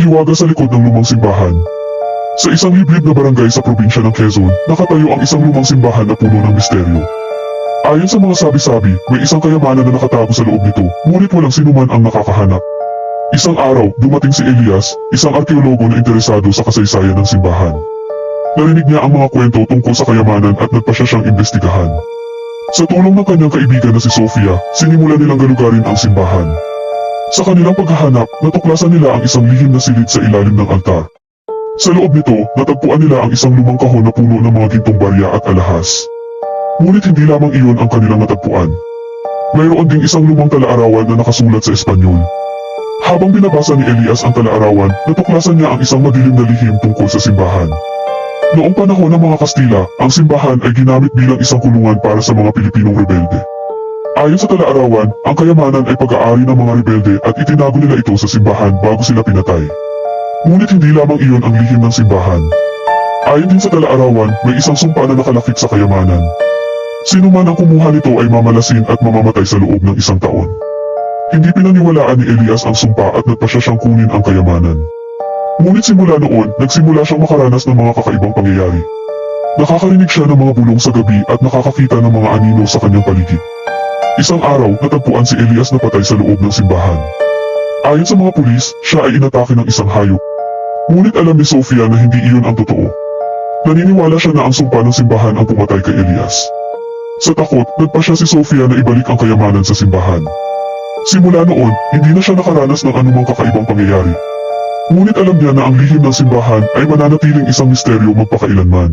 Mahiwaga sa likod ng lumang simbahan. Sa isang liblib na barangay sa probinsya ng Quezon, nakatayo ang isang lumang simbahan na puno ng misteryo. Ayon sa mga sabi-sabi, may isang kayamanan na nakatago sa loob nito, ngunit walang sinuman ang nakakahanap. Isang araw, dumating si Elias, isang arkeologo na interesado sa kasaysayan ng simbahan. Narinig niya ang mga kwento tungkol sa kayamanan at nagpasya siyang imbestigahan. Sa tulong ng kanyang kaibigan na si Sofia, sinimulan nilang galugarin ang simbahan. Sa kanilang paghahanap, natuklasan nila ang isang lihim na silid sa ilalim ng altar. Sa loob nito, natagpuan nila ang isang lumang kahon na puno ng mga gintong barya at alahas. Ngunit hindi lamang iyon ang kanilang natagpuan. Mayroon ding isang lumang talaarawan na nakasulat sa Espanyol. Habang binabasa ni Elias ang talaarawan, natuklasan niya ang isang madilim na lihim tungkol sa simbahan. Noong panahon ng mga Kastila, ang simbahan ay ginamit bilang isang kulungan para sa mga Pilipinong rebelde. Ayon sa talaarawan, ang kayamanan ay pag-aari ng mga rebelde at itinago nila ito sa simbahan bago sila pinatay. Ngunit hindi lamang iyon ang lihim ng simbahan. Ayon din sa talaarawan, may isang sumpa na nakalakip sa kayamanan. Sino man ang kumuha nito ay mamalasin at mamamatay sa loob ng isang taon. Hindi pinaniwalaan ni Elias ang sumpa at nagpasya siyang kunin ang kayamanan. Ngunit simula noon, nagsimula siyang makaranas ng mga kakaibang pangyayari. Nakakarinig siya ng mga bulong sa gabi at nakakakita ng mga anino sa kanyang paligid. Isang araw, natagpuan si Elias na patay sa loob ng simbahan. Ayon sa mga pulis, siya ay inatake ng isang hayop. Ngunit alam ni Sofia na hindi iyon ang totoo. Naniniwala siya na ang sumpa ng simbahan ang pumatay kay Elias. Sa takot, nagpasya si Sofia na ibalik ang kayamanan sa simbahan. Simula noon, hindi na siya nakaranas ng anumang kakaibang pangyayari. Ngunit alam niya na ang lihim ng simbahan ay mananatiling isang misteryo magpakailanman.